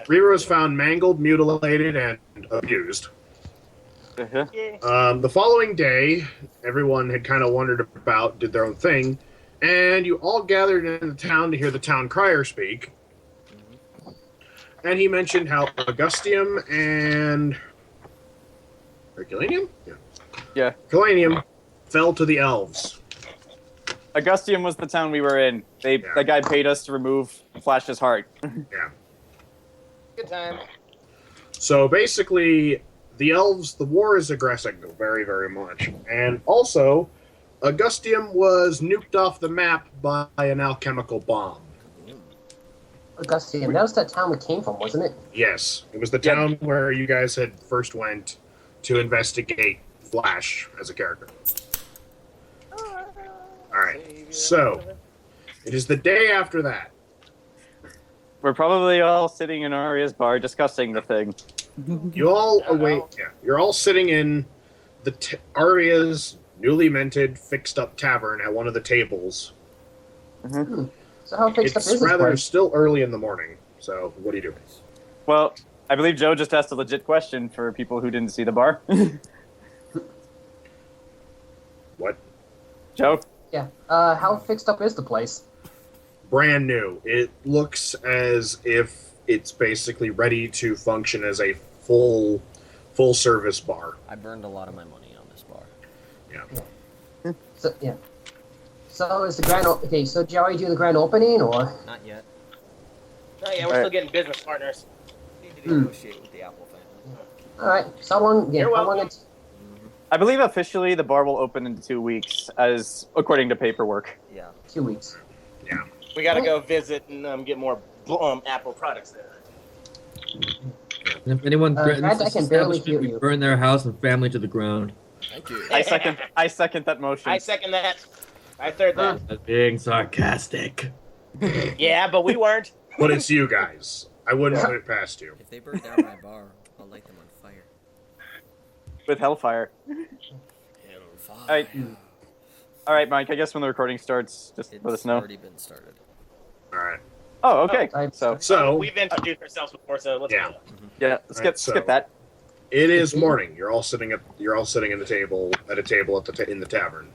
Rira was found mangled, mutilated, and abused. Uh-huh. The following day, everyone had kind of wandered about, did their own thing, and you all gathered in the town to hear the town crier speak. And he mentioned how Augustium and Herculaneum? Yeah. Herculaneum fell to the elves. Augustium was the town we were in. The guy paid us to remove Flash's heart. Yeah. Good time. So basically, the elves, the war is aggressing very, very much. And also, Augustium was nuked off the map by an alchemical bomb. Augustium, that was that town we came from, wasn't it? Yes. It was the town where you guys had first went to investigate Flash as a character. Alright, so, it is the day after that. We're probably all sitting in Aria's bar discussing the thing. You all await. Yeah, you're all sitting in the Aria's newly minted, fixed-up tavern at one of the tables. Mm-hmm. So how fixed up is It's this rather place? still early in the morning. So, what are you doing? Well, I believe Joe just asked a legit question for people who didn't see the bar. What? Joe? Yeah. How fixed up is the place? Brand new. It looks as if it's basically ready to function as a full-service bar. I burned a lot of my money on this bar. Yeah. So yeah. So is the grand okay? So did you already do the grand opening or? Not yet. Oh yeah, we're still getting business partners. Need to negotiate with the Apple family. All right. So how long? Yeah. You're How long? welcome. I believe officially the bar will open in 2 weeks, as according to paperwork. Yeah. 2 weeks. Yeah. We gotta go visit and get more Apple products there. And if anyone threatens Brad, I this can barely establishment, hear we you. burn their house and family to the ground. Thank you. I second that motion. I second that. I third that. That's being sarcastic. Yeah, but we weren't. But it's you guys. I wouldn't put it past you. If they burn down my bar, I'll light them on fire. With Hellfire. Hellfire. Alright, Mike, I guess when the recording starts, just It's let us know. already been started. Alright. Oh, okay. Oh, So, We've introduced ourselves before, so let's Yeah. go. Yeah, Alright, skip that. it is morning. You're all sitting at a table in the tavern.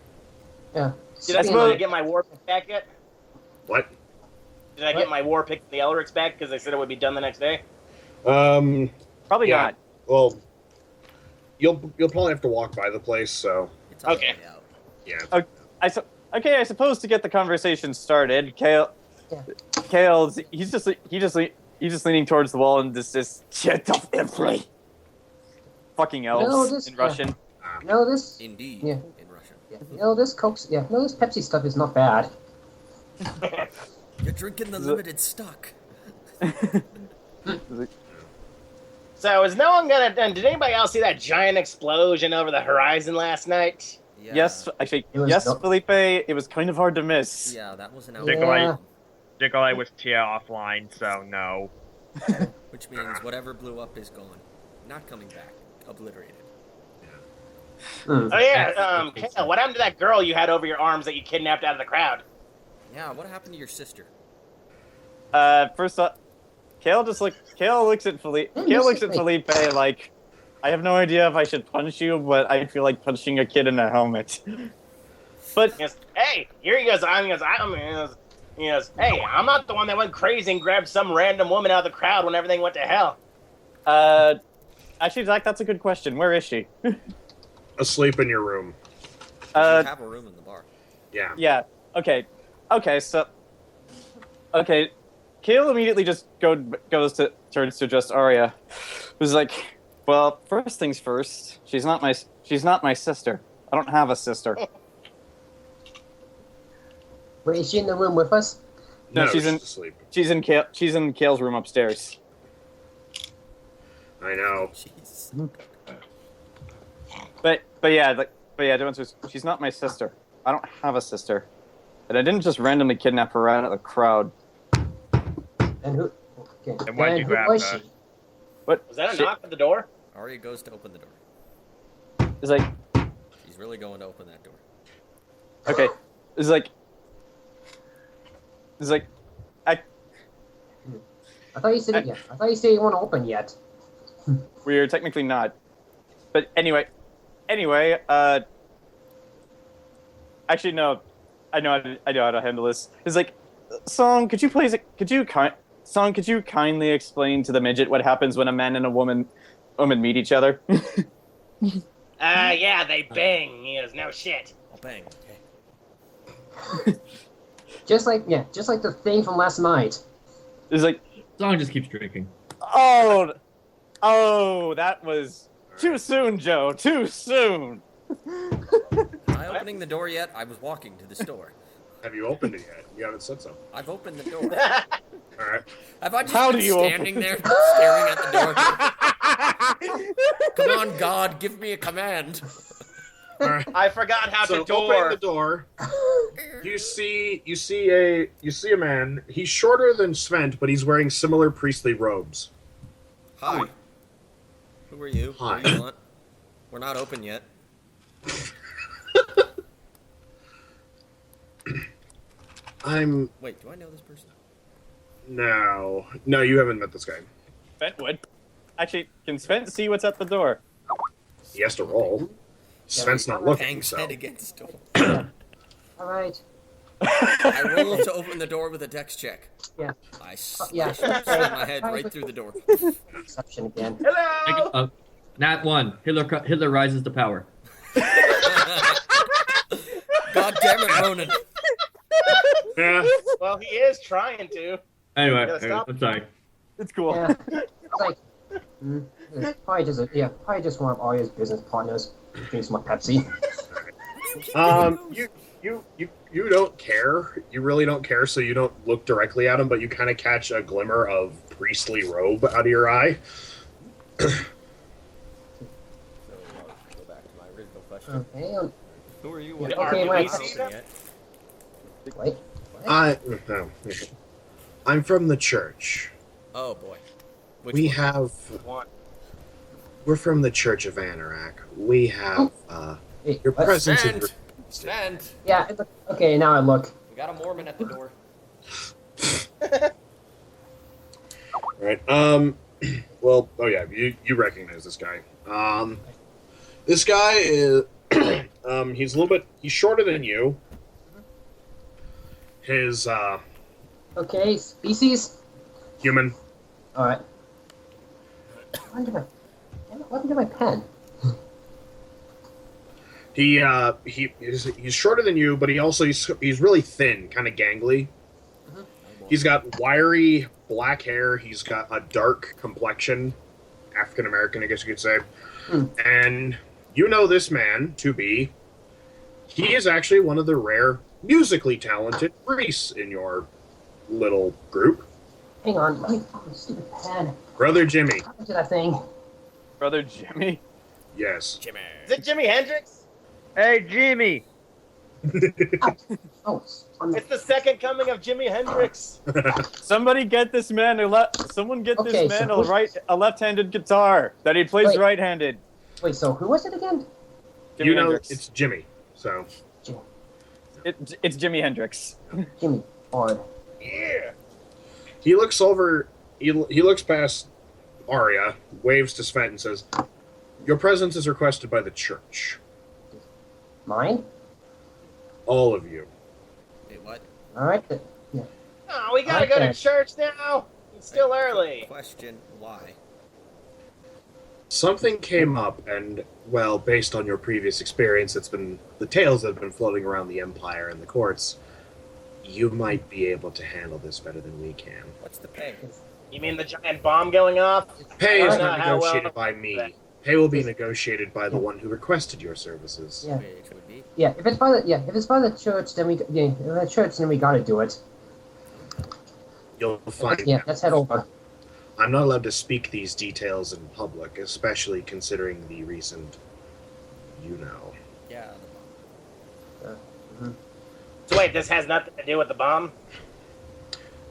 Yeah. Did I get my war pick back yet? What? Did I get my war pick from the Elrics back because they said it would be done the next day? Probably Yeah. not. Well, you'll probably have to walk by the place, so It's on Okay. the way out. yeah. I suppose to get the conversation started, Kale, he's just leaning towards the wall and just shut up, everybody. Fucking elves No, this- in Russian. No, this. Indeed. Yeah. In Russian. Yeah. No, this Coke's. Yeah. No, this Pepsi stuff is not bad. You're drinking the limited stock. So is no one gonna? Did anybody else see that giant explosion over the horizon last night? Yeah. Yes, actually, It was yes, dope. Phelipe. It was kind of hard to miss. Yeah, that was an Yeah. outlier. Nikolai was offline, so no. Which means whatever blew up is gone. Not coming back. Obliterated. Hmm. Oh yeah, Kale, what happened to that girl you had over your arms that you kidnapped out of the crowd? Yeah, what happened to your sister? First off, Kale looks at Phelipe. Yeah, Kale looks at wait. Phelipe like, I have no idea if I should punch you, but I feel like punching a kid in a helmet. But He goes, hey, here he goes. He goes, hey, I'm not the one that went crazy and grabbed some random woman out of the crowd when everything went to hell. actually, Zach, that's a good question. Where is she? Asleep in your room. You have a room in the bar. Yeah. Yeah. Okay. So. Okay. Kale immediately just turns to just Aria, who's like, well, first things first. She's not my sister. I don't have a sister. Wait, is she in the room with us? No, she's asleep. She's in Kale's room upstairs. I know. Jeez. But she's not my sister. I don't have a sister, and I didn't just randomly kidnap her out of the crowd. And who? Okay. And why'd you who grab was her? she? What? Was that a Shit. knock at the door? Aria goes to open the door. It's like, She's really going to open that door. okay. It's like, I thought you said yeah. I thought you said you weren't open yet. We're technically not. But anyway, actually no, I know how to handle this. It's like, Song, could you kindly explain to the midget what happens when a man and a woman meet each other? Yeah, they bang. He goes, no shit. I'll bang. Okay. Just like the thing from last night. It's like, Song just keeps drinking. oh, that was too soon, Joe. Too soon. Am I opening the door yet? I was walking to the store. Have you opened it yet? You haven't said so. I've opened the door. All right. Have I just How been do you standing there staring at the door? Come on, God, give me a command. All right. I forgot how So to opening the door. door, you see a man. He's shorter than Svent, but he's wearing similar priestly robes. Hi. Who are you? Hi. What do you want? We're not open yet. Wait, do I know this person? No, you haven't met this guy. Svent would. Actually, can Svent see what's at the door? He has to roll. Svent's not looking, Bang so. head against door. All right. I roll to open the door with a dex check. Yeah. I Yeah. slam my head right through the door. Exception again. Hello. Nat 1. Hitler rises to power. God damn it, Ronan. Yeah. Well, he is trying to. Anyway, Gotta stop. I'm sorry. It's cool. Yeah. It's like, probably just one of Aria's business partners. Drink some more Pepsi. You don't care. You really don't care, so you don't look directly at him, but you kind of catch a glimmer of priestly robe out of your eye. So, go back to my original question. Okay. Who are you? Yeah, What okay, are wait. you not open yet? Wait. I'm from the church. Oh boy. Which one? We're from the Church of Anorak. We have Hey, your what? presence. Svent! Svent! Yeah. Okay. Now I look. We got a Mormon at the door. Right. Well. Oh yeah. You recognize this guy. This guy is. He's he's shorter than you. His Okay. Species. human. All right. What happened to my pen? He's shorter than you, but he's really thin, kind of gangly. He's got wiry black hair. He's got a dark complexion, African American, I guess you could say. And you know this man to be. He is actually one of the rare musically talented priests in your little group. Hang on. Let me find my stupid pen. Brother Jimmy. What happened to that thing? Brother Jimmy. Yes. Jimmy. Is it Jimi Hendrix? Hey, Jimmy. Oh, on the, It's the second coming of Jimi Hendrix. Somebody get this man someone get Okay, this man so a left-handed guitar that he plays Wait. right-handed. wait. So who was it again? Jimi You know Hendrix. it's Jimmy. So It's Jimi Hendrix. Jimmy. Odd. Yeah. he looks over. He looks past Aria, waves to Svent, and says, "Your presence is requested by the church. Mine. All of you." Wait, what? All right. Yeah. Oh, we gotta go to Okay. church now. It's still early. Question, why? Something came up, and well, based on your previous experience, the tales that have been floating around the Empire and the courts. You might be able to handle this better than we can. What's the pay? You mean the giant bomb going off? Pay is That's not not how well- negotiated by me. Pay will be negotiated by the one who requested your services. Yeah. Which would be? Yeah. If it's by the church, then if the church, then we gotta do it. You'll find Yeah. out. Let's head over. I'm not allowed to speak these details in public, especially considering the recent, Yeah. So wait, this has nothing to do with the bomb?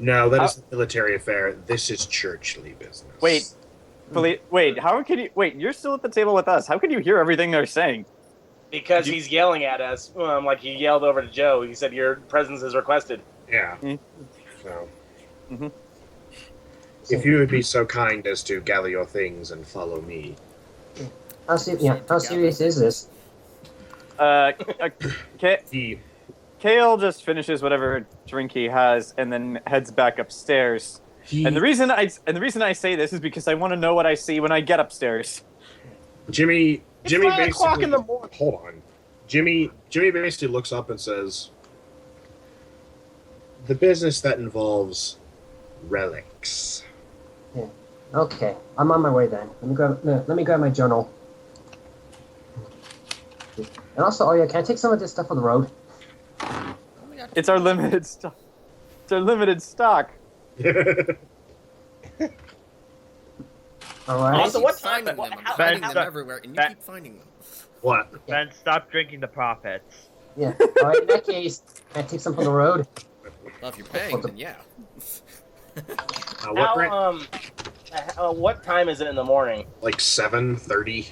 No, that is a military affair. This is churchly business. Wait, how can you? Wait, you're still at the table with us. How can you hear everything they're saying? Because he's yelling at us. Like he yelled over to Joe. He said, "Your presence is requested." Yeah. Mm. So. Mhm. If you would be so kind as to gather your things and follow me. How serious is this? He, Kale just finishes whatever drink he has and then heads back upstairs. he, And the reason I say this is because I want to know what I see when I get upstairs. Jimmy It's 5 o'clock basically... in the morning. Hold on. Jimmy basically looks up and says, the business that involves relics. Okay, I'm on my way then. Let me grab my journal. And also, Aria, can I take some of this stuff on the road? It's our limited stock. It's our limited stock. All right. Also, keep what time? finding them. I'm how- finding how- them everywhere, and you that- keep finding them. What? Then stop drinking the profits. Yeah. All right. In that case, can I take some from the road? Well, if you're paying, then yeah. What, Grant? What time is it in the morning? Like 7:30?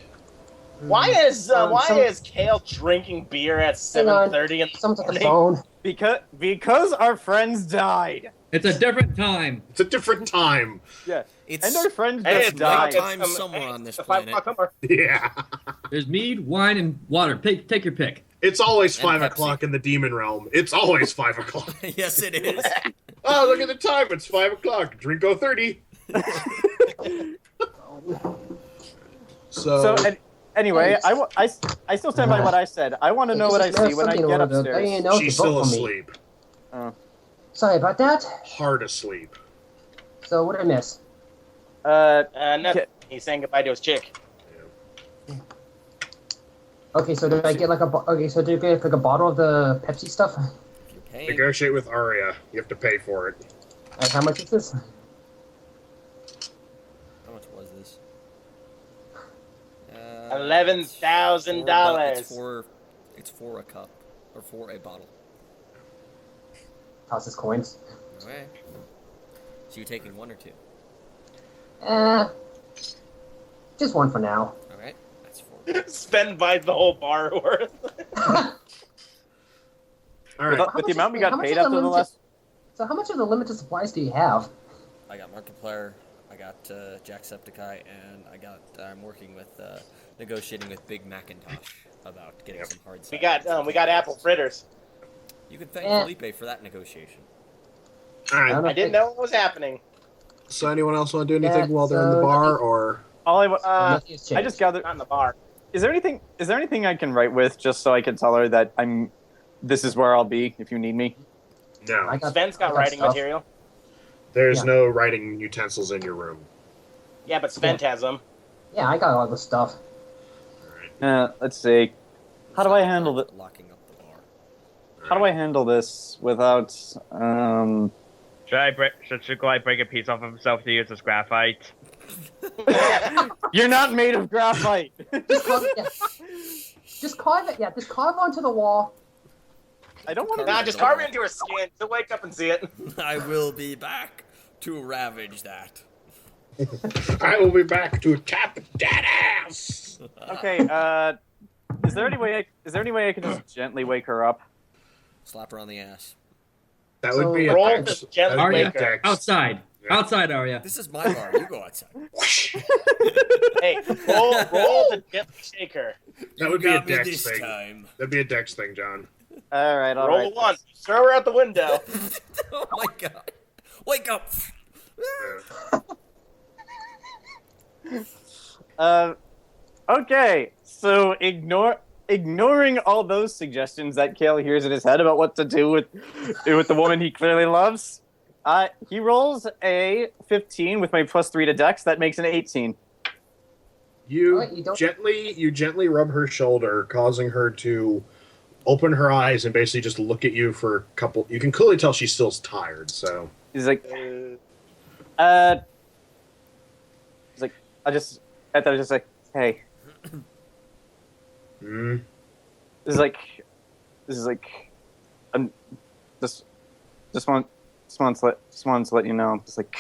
Why is some- is Kale drinking beer at 7:30 in the Someone's on the morning? phone. Because our friends died. It's a different time. It's a different time. Yeah. It's And our friends Hey, just it's died. nighttime somewhere on this It's 5 planet. o'clock. Yeah. There's mead, wine, and water. Take your pick. It's always And 5 Pepsi. o'clock in the demon realm. It's always 5 o'clock. Yes, it is. Oh, look at the time. It's 5 o'clock. Drinko 30. So anyway, I still stand by what I said. I want to know what I see when I get upstairs. She's still asleep. Sorry about that. Hard asleep. So what did I miss? Nothing. He's saying goodbye to his chick. Okay, so did I get like so did I get like a bottle of the Pepsi stuff? If you're paying, Negotiate with Aria. You have to pay for it. And how much is this? how much was this? $11,000. It's for a cup or for a bottle. Tosses coins. Okay. So you're taking one or two? Just one for now. All right. That's four. Spend by the whole bar worth. All right. With the amount we how got much paid is after the limited- last. So how much of the limited supplies do you have? I got Markiplier, I got Jacksepticeye, and I'm working with negotiating with Big Macintosh about getting some hard We cider. got apple fritters. You can thank Phelipe for that negotiation. All right. I didn't know what was happening. So anyone else want to do anything Yeah, while they're in the so bar, or All I Nothing has I changed. just gathered. Not in the bar. Is there anything I can write with just so I can tell her that this is where I'll be if you need me? no? Sven's got I writing stuff. material. There's Yeah. no writing utensils in your room. Yeah, but Sven has them. Yeah, I got all the stuff. Let's see. How do I handle it? Locking up the bar. How do I handle this without Should Sugilite break a piece off of himself to use as graphite? You're not made of graphite. Just carve it. Yeah, just carve onto the wall. I don't want to. Nah, just carve it into her skin. She'll wake up and see it. I will be back to ravage that. I will be back to tap that ass. Okay. Is there any way I can just gently wake her up? Slap her on the ass. That So would be a roll dex. this gently That would be a Aria, dex. outside. Yeah. Outside, Aria. This is my bar. You go outside. Hey, roll to gently shake her. That would You be a got me dex this thing. time. That'd be a dex thing, John. All right. All Roll right. a 1. Throw her out the window. Oh my god. Wake up. Okay. So ignoring all those suggestions that Kale hears in his head about what to do with the woman he clearly loves, he rolls a 15 with my +3 to Dex. That makes an 18. You Alright, you don't- gently rub her shoulder, causing her to open her eyes and basically just look at you for a couple. You can clearly tell she's still tired. So He's like, I just like, hey, mm, this is like, I'm just wanted to let you know, just like,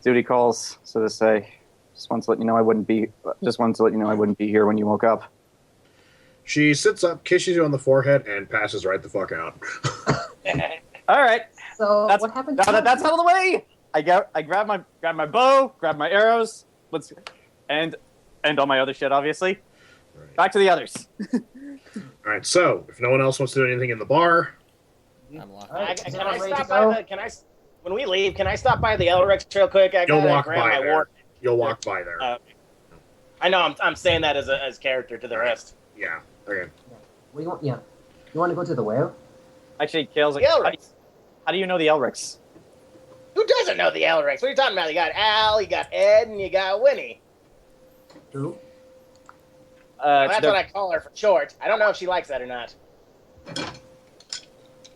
duty calls, so to say. Just wanted to let you know I wouldn't be here when you woke up. she sits up, kisses you on the forehead, and passes right the fuck out. All right. So That's what happened? now that that's out of the way. I grab my bow, grab my arrows. And all my other shit, obviously. Right. Back to the others. All right. So, if no one else wants to do anything in the bar, I'm locked. Alright, Can is I everyone ready to stop by go? the? Can I? When we leave, can I stop by the Elrics real quick? I you'll gotta walk grab by my there. war. You'll walk by there. I know. I'm saying that as character to the rest. Yeah. Okay. What do you want? Yeah. You want to go to the whale? Actually, Kale's like, The Elrics. how do you know the Elrics? Who doesn't know the Elrics? What are you talking about? You got Al, you got Ed, and you got Winnie. True. Well, that's what I call her for short. I don't know if she likes that or not.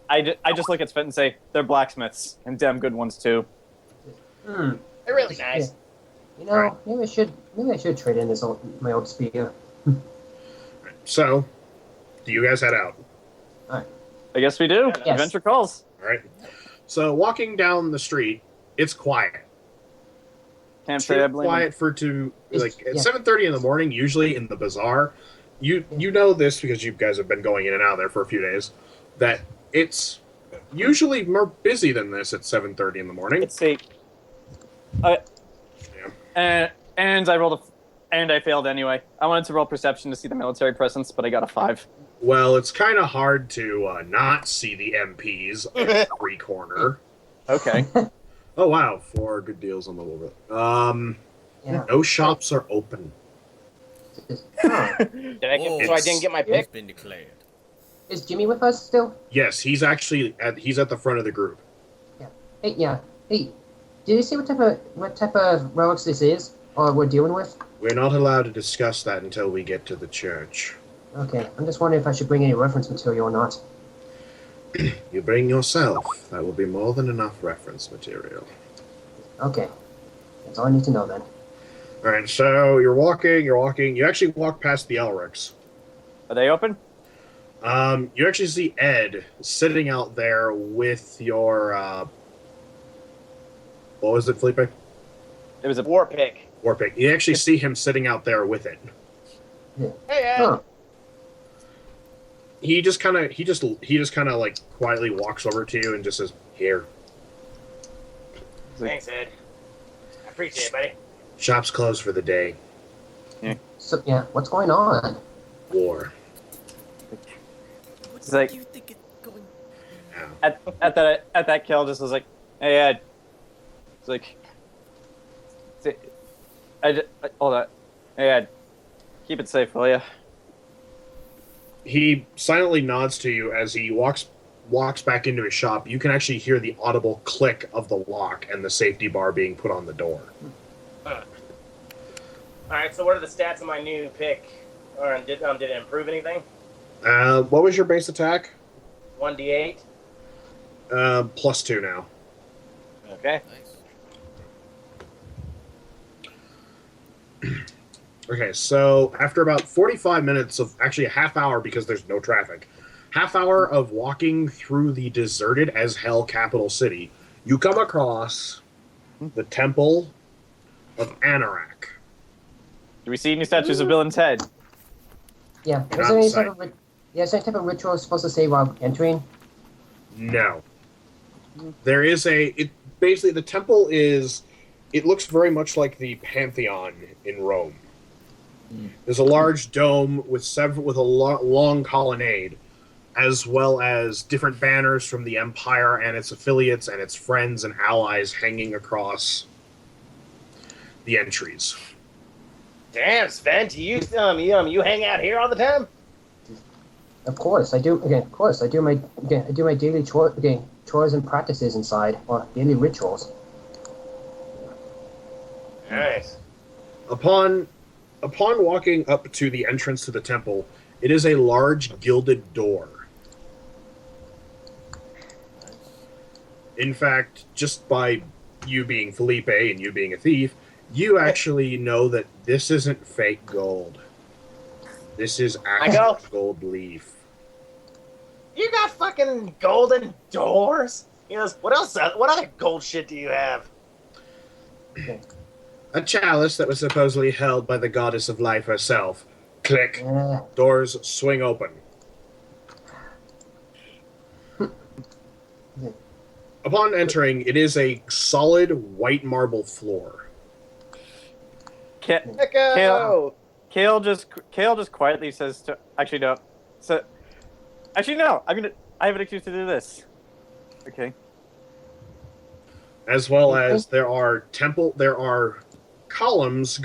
I just look at Svent and say, they're blacksmiths, and damn good ones too. Hmm. They're really nice. You know, maybe I should trade in my old spear. So, do you guys head out? I guess we do. Yes. Adventure calls. All right. So, walking down the street, it's quiet. Can't say I Too blame him. quiet for to like at Yeah. 7:30 in the morning. Usually in the bazaar, you know this because you guys have been going in and out there for a few days. That it's usually more busy than this at 7:30 in the morning. Let's see. And I failed anyway. I wanted to roll perception to see the military presence, but I got a 5. Well, it's kind of hard to not see the MPs at every corner. Okay. Oh wow, 4 good deals on the little bit. Yeah. No shops are open. Huh. So I didn't get my It's pick. been declared. Is Jimmy with us still? Yes, he's actually he's at the front of the group. Hey, yeah. Hey, did you see what type of relics this is, or we're dealing with? We're not allowed to discuss that until we get to the church. Okay, I'm just wondering if I should bring any reference material or not. You bring yourself. That will be more than enough reference material. Okay, that's all I need to know then. All right, so you're walking. You actually walk past the Elrics. Are they open? You actually see Ed sitting out there with your what was it, Phelipe? It was a War pick. Warpick. You actually see him sitting out there with it. Hey, Ed. Huh. He just kind of like quietly walks over to you and just says, "Here, Thanks, Ed. I appreciate it, buddy. shop's closed for the day. So, yeah, what's going on? War." It's like Do you think it's going? Yeah. at that Kale just was like, hey Ed. It's like, hold on. Hey Ed, keep it safe, will ya? He silently nods to you as he walks back into his shop. You can actually hear the audible click of the lock and the safety bar being put on the door. All right. So what are the stats of my new pick? Or did it improve anything? What was your base attack? 1d8. +2 now. Okay. Nice. Okay, so after about 45 minutes of actually a half hour because there's no traffic, half hour of walking through the deserted as hell capital city, you come across the Temple of Anorak. Do we see any statues of Bill and Ted? Yeah, You're is there any outside. type of ritual supposed to say while entering? No. There is basically the temple is, it looks very much like the Pantheon in Rome. There's a large dome with a long colonnade, as well as different banners from the Empire and its affiliates and its friends and allies hanging across the entries. Damn, Svent, you hang out here all the time? Of course, I do. Again, of course, I do my daily chores and practices inside, or daily rituals. Nice. Upon walking up to the entrance to the temple, it is a large gilded door. In fact, just by you being Phelipe and you being a thief, you actually know that this isn't fake gold. This is actual gold leaf. You got fucking golden doors? He goes, what else? What other gold shit do you have? A chalice that was supposedly held by the goddess of life herself. Click. Yeah. Doors swing open. Upon entering, it is a solid white marble floor. Echo! Kale just quietly says to actually no. So actually no, I have an excuse to do this. Okay. As well as there are columns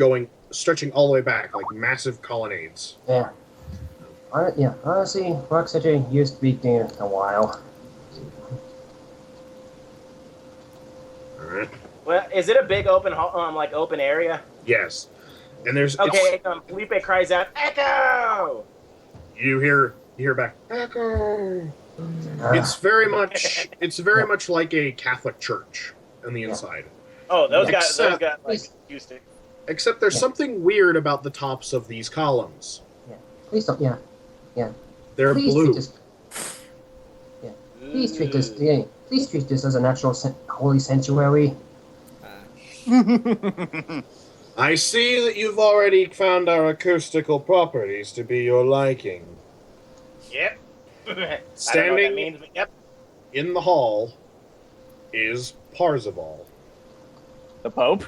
stretching all the way back, like massive colonnades. Yeah. Honestly, Rock City used to be there a while. Alright. Well, is it a big open open area? Yes. And there's Okay, Phelipe cries out, "Echo!" you hear back, echo. It's very much like a Catholic church on the inside. Oh, those guys Except- like used to. Except there's something weird about the tops of these columns. Please don't. Yeah. They're Please blue. treat us. Yeah. Please treat this. Yeah. Please treat this as a natural holy sanctuary. I see that you've already found our acoustical properties to be your liking. Yep. I don't know what Standing that means, but yep. in the hall is Parzival. The Pope?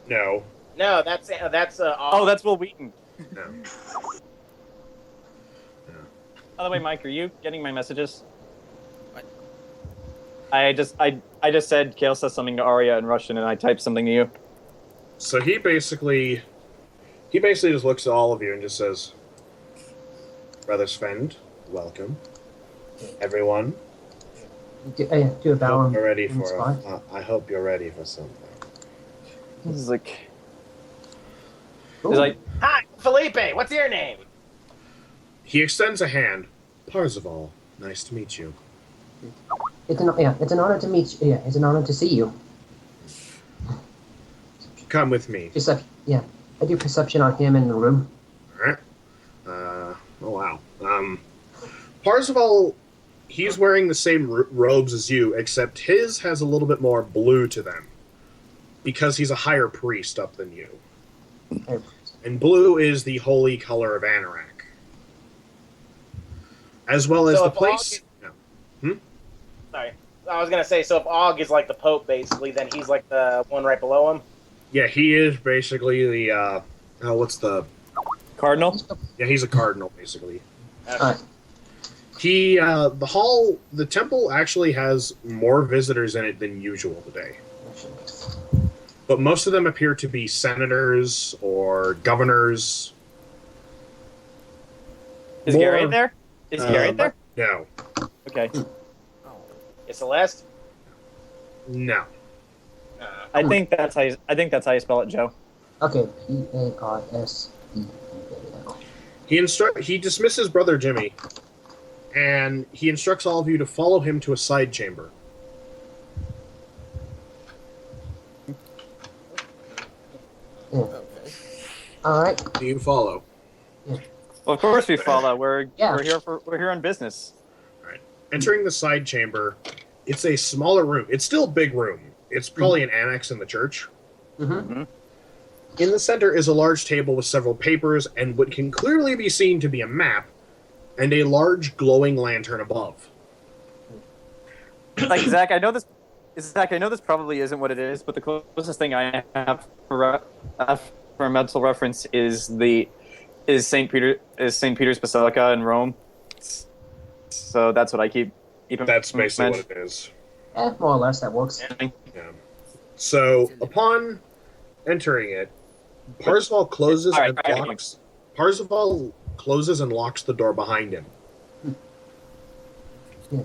No, No, that's Oh, that's Will Wheaton. no. By the way, Mike, are you getting my messages? What? I just said Kale says something to Aria in Russian, and I typed something to you. So he basically just looks at all of you and just says, Brother Svent, welcome. Everyone, Do a bow. hope you're ready in for spot. I hope you're ready for something. He's like, Ooh. he's like, Hi, Phelipe. What's your name? He extends a hand. Parzival, nice to meet you. It's an honor to meet you. Yeah, it's an honor to see you. Come with me. I do perception on him in the room. Alright. Oh wow. Parzival, he's wearing the same robes as you, except his has a little bit more blue to them. Because he's a higher priest up than you. And blue is the holy color of Anorak. As well as So the if place... Sorry. I was gonna say, so if Og is like the Pope, basically, then he's like the one right below him. Yeah, he is basically the, what's the... Cardinal? Yeah, he's a cardinal, basically. Alright. The temple actually has more visitors in it than usual today. But most of them appear to be senators or governors. Is Gary there? Is Gary there? No. Okay. Is Celeste? No. I think that's how you spell it, Joe. Okay. P-A-R-S-E. He dismisses Brother Jimmy, and he instructs all of you to follow him to a side chamber. Okay. Alright. Do you follow? Well, of course we follow. We're Yeah. we're here on business. Entering the side chamber, it's a smaller room. It's still a big room. It's probably an annex in the church. Mm-hmm. In the center is a large table with several papers and what can clearly be seen to be a map, and a large glowing lantern above. Like Zach, I know this. Zach, I know this probably isn't what it is, but the closest thing I have for a mental reference is Saint Peter's Basilica in Rome. So that's what I keep. That's basically what it is. More or less, that works. Yeah. So, upon entering it, Parzival closes All right, and locks. Parzival closes and locks the door behind him. Yeah.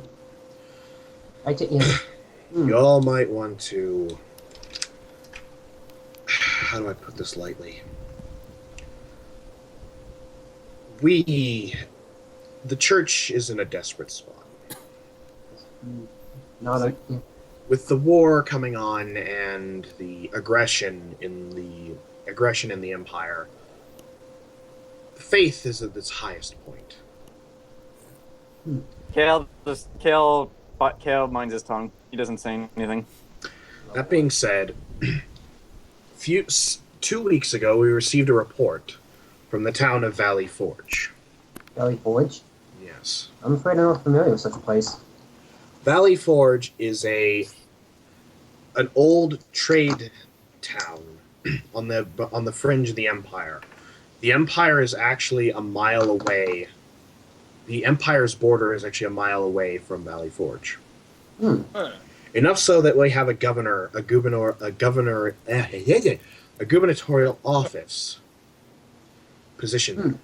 You all might want to... How do I put this lightly? The church is in a desperate spot. With the war coming on and the aggression in the Empire, faith is at its highest point. Kale minds his tongue. He doesn't say anything. That being said, 2 weeks ago we received a report from the town of Valley Forge. Valley Forge? Yes. I'm afraid I'm not familiar with such a place. Valley Forge is an old trade town on the fringe of the Empire. The Empire is actually a mile away. The Empire's border is actually a mile away from Valley Forge. Enough so that we have a gubernatorial office position.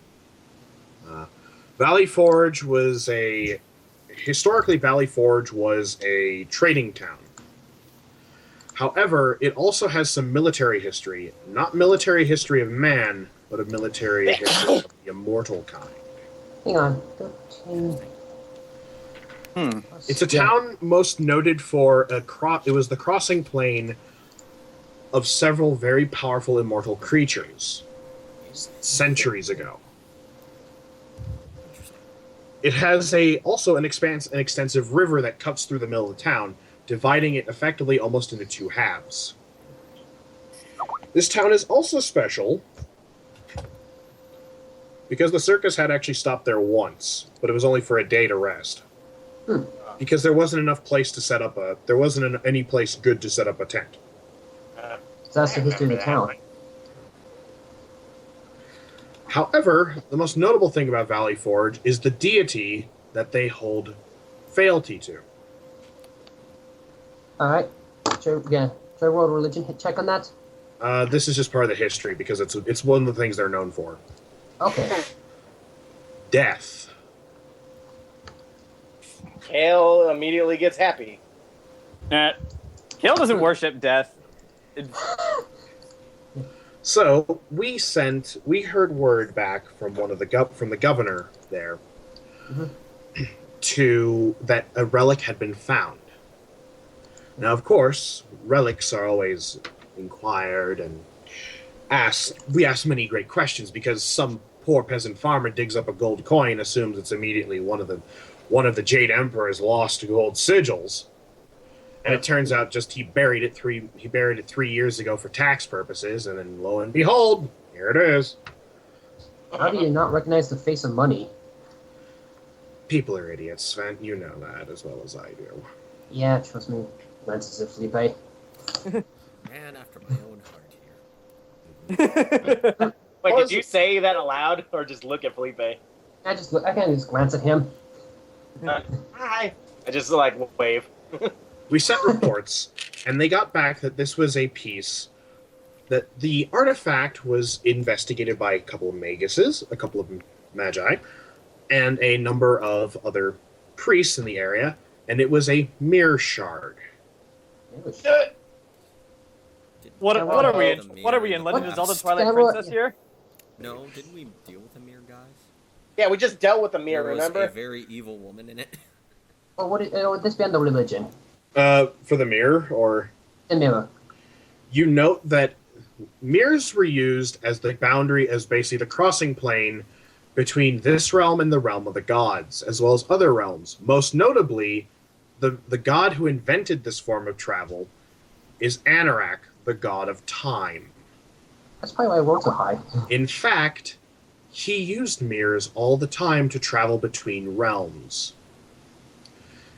Historically, Valley Forge was a trading town. However, it also has some military history. Not military history of man, but a military history of the immortal kind. Hang on. It's a town most noted for it was the crossing plane of several very powerful immortal creatures centuries ago. It has also an extensive river that cuts through the middle of the town, dividing it effectively almost into two halves. This town is also special because the circus had actually stopped there once, but it was only for a day to rest. Because there wasn't enough place to set up there wasn't any place good to set up a tent. So that's the history of the town. However, the most notable thing about Valley Forge is the deity that they hold fealty to. Alright. Should I roll a religion check on that? This is just part of the history because it's one of the things they're known for. Okay. Death. Kale immediately gets happy. Kale doesn't worship death. So we heard word back from one of the governor there that a relic had been found. Now, of course, relics are always inquired and asked. We ask many great questions because some poor peasant farmer digs up a gold coin, assumes it's immediately one of the Jade Emperor's lost gold sigils. And it turns out he buried it 3 years ago for tax purposes, and then lo and behold, here it is. How do you not recognize the face of money? People are idiots, Svent. You know that as well as I do. Yeah, trust me. Glances at Phelipe. Man after my own heart here. Wait, did you say that aloud or just look at Phelipe? I kind of just glance at him. Hi. I just wave. We sent reports, and they got back that this was a piece, that the artifact was investigated by a couple of maguses, a couple of magi, and a number of other priests in the area, and it was a mirror shard. What are we in? What are we in? Legend of Zelda Twilight Princess here? No, didn't we deal with the mirror, guys? Yeah, we just dealt with the mirror, There was remember? a very evil woman in it. Oh, would this be under religion? For the mirror, or... The mirror. You note that mirrors were used as the boundary, as basically the crossing plane between this realm and the realm of the gods, as well as other realms. Most notably, the god who invented this form of travel is Anorak, the god of time. That's probably why I rolled so high. In fact, he used mirrors all the time to travel between realms.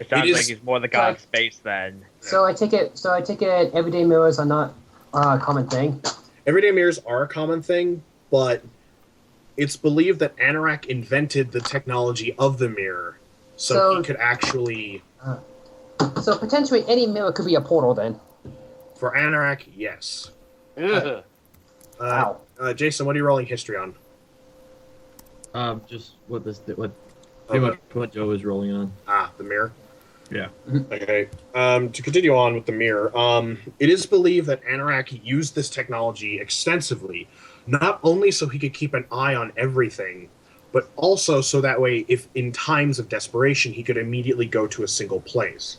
It sounds It like is- he's more the god of space then. So I take it everyday mirrors are not a common thing. Everyday mirrors are a common thing, but it's believed that Anorak invented the technology of the mirror, so he could actually... So potentially any mirror could be a portal then. For Anorak, yes. Ugh. Wow. Jayson, what are you rolling history on? Just what Joe is rolling on. The mirror? Yeah. Okay. To continue on with the mirror, it is believed that Anorak used this technology extensively, not only so he could keep an eye on everything, but also so that way, if in times of desperation, he could immediately go to a single place.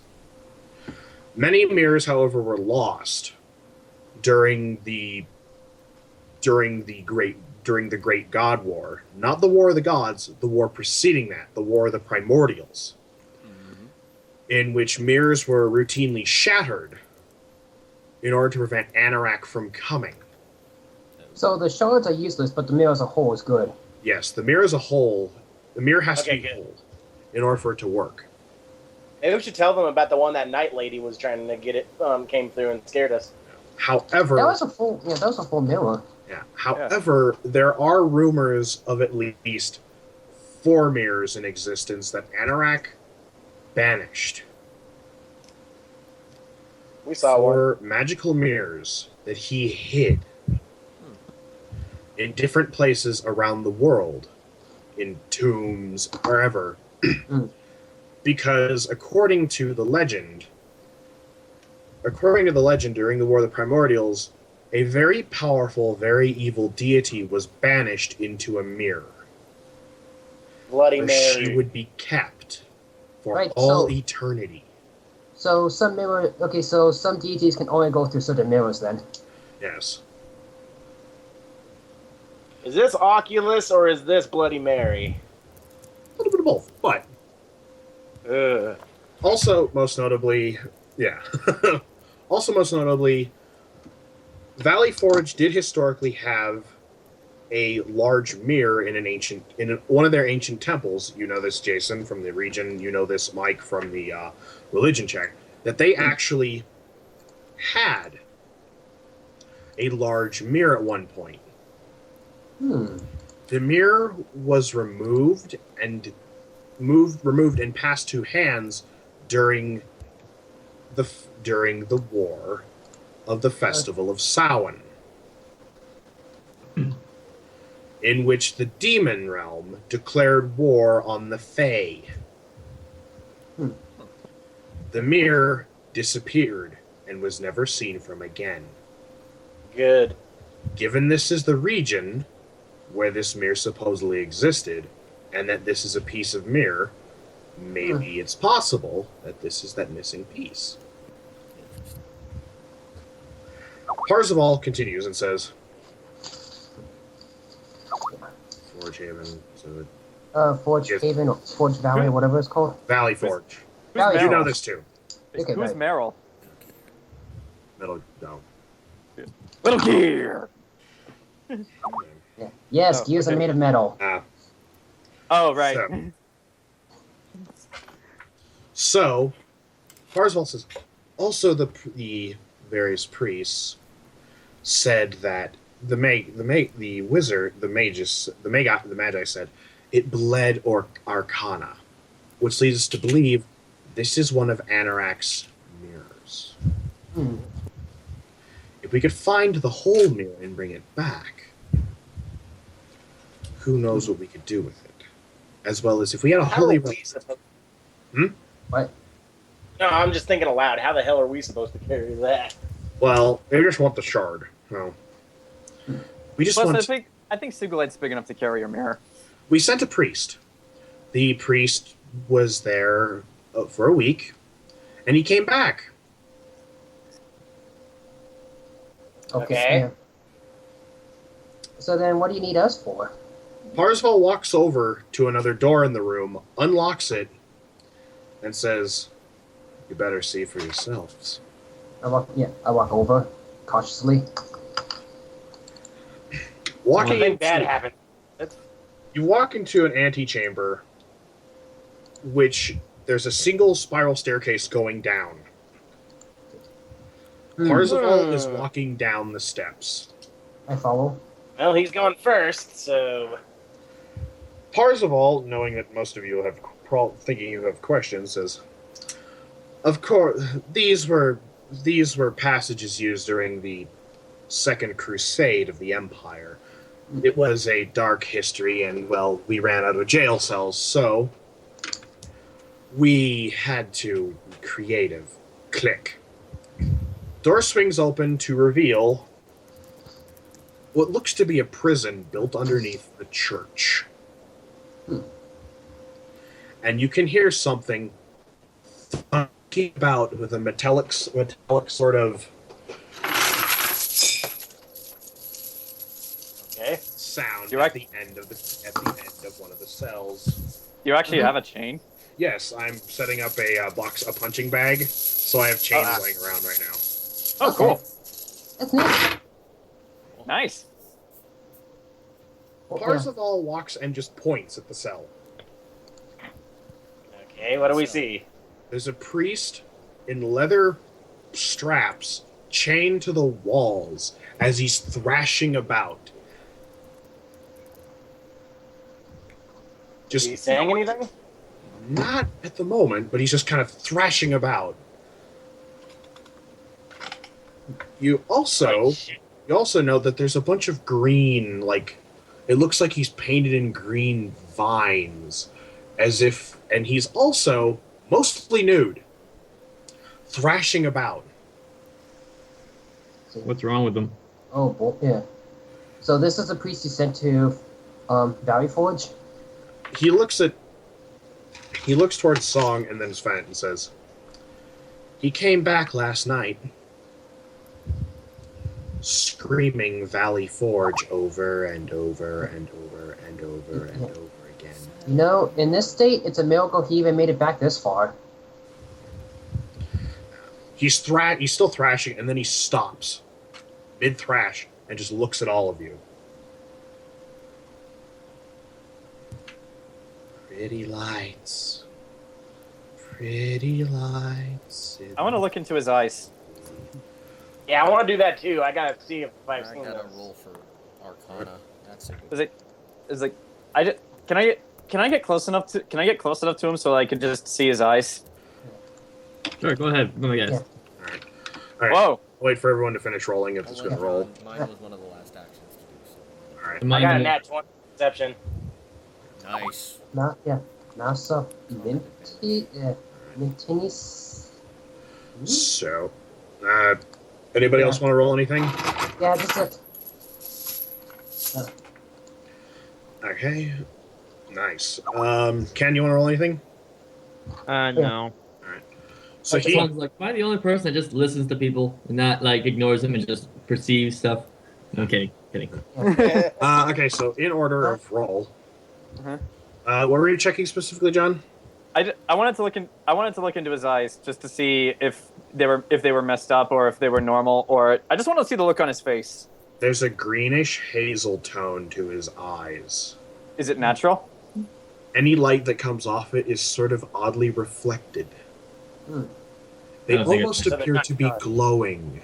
Many mirrors, however, were lost during the Great God War. Not the War of the Gods, the war preceding that, the War of the Primordials, in which mirrors were routinely shattered in order to prevent Anorak from coming. So the shards are useless, but the mirror as a whole is good. Yes, the mirror as a whole, the mirror has to Okay, be good. whole in order for it to work. Maybe we should tell them about the one that night lady was trying to get it, came through and scared us. However, That was a full mirror. yeah. However, there are rumors of at least 4 mirrors in existence that Anorak banished. We saw one. 4 magical mirrors that he hid in different places around the world, in tombs, wherever. Because according to the legend, during the War of the Primordials, a very powerful, very evil deity was banished into a mirror. Bloody Where Mary. she would be kept for Right, all so- eternity. So some deities can only go through certain mirrors then. Yes. Is this Oculus or is this Bloody Mary? A little bit of both. But Ugh. also, most notably, Valley Forge did historically have a large mirror in one of their ancient temples. You know this, Jayson, from the region. You know this, Mike, from the religion check. That they actually had a large mirror at one point. The mirror was removed and passed to hands during the war of the Festival of Samhain, in which the demon realm declared war on the Fae. The mirror disappeared and was never seen from again. Good. Given this is the region where this mirror supposedly existed, and that this is a piece of mirror, maybe it's possible that this is that missing piece. Parzival continues and says, Forge Haven, so Forge Yes. Haven or Forge Valley or whatever it's called. Valley Forge. Valley You know Forge. this too. Okay, Who's right. Meryl? Metal, no. Little Gear! Yeah. Yes, Oh, gears okay. are made of metal. Oh, right. So Parzival says, also the various priests said that the Magi said it bled Arcana, which leads us to believe this is one of Anorak's mirrors. If we could find the whole mirror and bring it back, who knows what we could do with it? As well as if we had a How holy are we supposed- What? No, I'm just thinking aloud. How the hell are we supposed to carry that? Well, they just want the shard. No. We just Plus, want. I think Sugilite's big enough to carry your mirror. We sent a priest. The priest was there for a week, and he came back. Okay. Yeah. So then, what do you need us for? Parzival walks over to another door in the room, unlocks it, and says, "You better see for yourselves." I walk over cautiously. Walking Something bad into, happened. you walk into an antechamber, which there's a single spiral staircase going down. Parzival is walking down the steps. I follow. Well, he's going first, so Parzival, knowing that most of you have thinking you have questions, says, "Of course, these were passages used during the Second Crusade of the Empire. It was a dark history, and well, we ran out of jail cells, so we had to be creative. Click. Door swings open to reveal what looks to be a prison built underneath the church. And you can hear something thunking about with a metallic sort of okay. sound You at act- the end of one of the cells. You actually have a chain? Yes, I'm setting up a punching bag, so I have chains laying around right now. Oh, Okay. cool. That's neat. Nice. Well, yeah. Parzival walks and just points at the cell. Okay, what do we see? there's a priest in leather straps chained to the walls as he's thrashing about. Is he saying anything? Not at the moment, but he's just kind of thrashing about. You also know that there's a bunch of green, like, it looks like he's painted in green vines, as if, and he's also mostly nude, thrashing about. What's wrong with them? Oh, boy, yeah. So this is a priest you sent to Valley Forge? He looks towards Song and then Svent and says, "He came back last night, screaming Valley Forge over and over and over and over and over again." You know, in this state, it's a miracle he even made it back this far. He's still thrashing, and then he stops mid-thrash and just looks at all of you. Pretty lights. Pretty lights. I want to look into his eyes. Yeah, I want to do that too. I gotta see if I've I seen gotta this. roll for Arcana. That's a Is it? Can I get close enough to him so I can just see his eyes? Sure, go ahead. Let me guess. Yeah. All right. Whoa! Wait for everyone to finish rolling if it's going to roll. Mine was one of the last actions to do so. All right. I got a nat 20 perception. Nice. Now so Mintinis. So, anybody else want to roll anything? Yeah, that's it. Okay. Nice. Ken, you want to roll anything? No. So he, Sounds like, am I the only person that just listens to people and not like ignores them and just perceives stuff? No, kidding. okay. So in order of roll, what were you checking specifically, John? I wanted to look into his eyes just to see if they were messed up or if they were normal, or I just wanted to see the look on his face. There's a greenish hazel tone to his eyes. Is it natural? Any light that comes off it is sort of oddly reflected. They I don't think almost it's- appear to be glowing.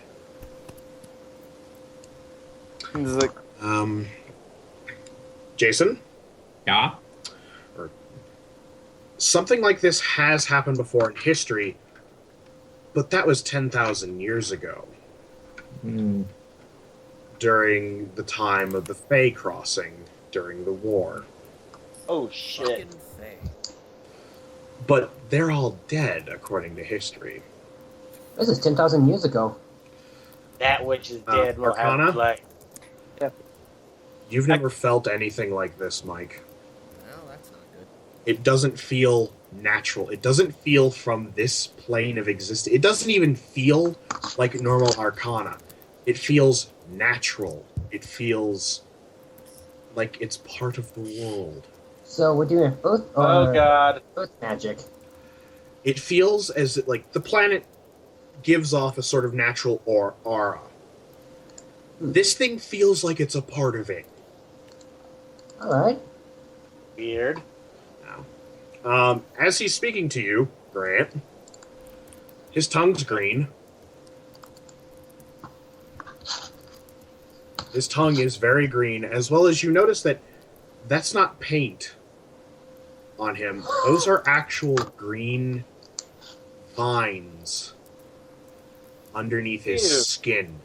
It's like, Jayson? Yeah. Something like this has happened before in history, but that was 10,000 years ago, during the time of the Fae crossing, during the war. Oh shit! Fucking Fae. But they're all dead, according to history. This is 10,000 years ago. That which is dead will Arcana? have life. You've never felt anything like this, Mike. Well, that's not good. It doesn't feel natural. It doesn't feel from this plane of existence. It doesn't even feel like normal Arcana. It feels natural. It feels like it's part of the world. So we're doing Earth or Oh god! Earth magic. It feels as if, like, the planet gives off a sort of natural aura. This thing feels like it's a part of it. Alright. Weird. As he's speaking to you, Grant, his tongue's green. His tongue is very green, as well as you notice that that's not paint on him. Those are actual green vines underneath his Ew. skin.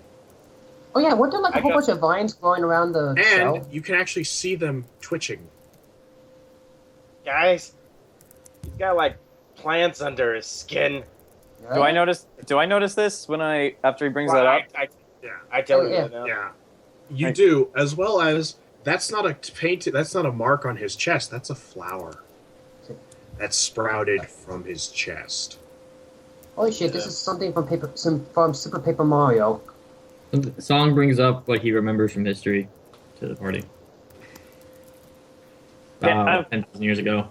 Oh yeah, weren't there like a I whole got- bunch of vines growing around the And cell? you can actually see them twitching. Guys, he's got like plants under his skin. do I notice this after he brings that up? Yeah. I tell you Yeah. that now. Yeah. You do, as well as that's not a that's not a mark on his chest, that's a flower. That sprouted from his chest. Holy shit, this is something from Super Paper Mario. The song brings up what he remembers from history to the party. Yeah, 10,000 years ago.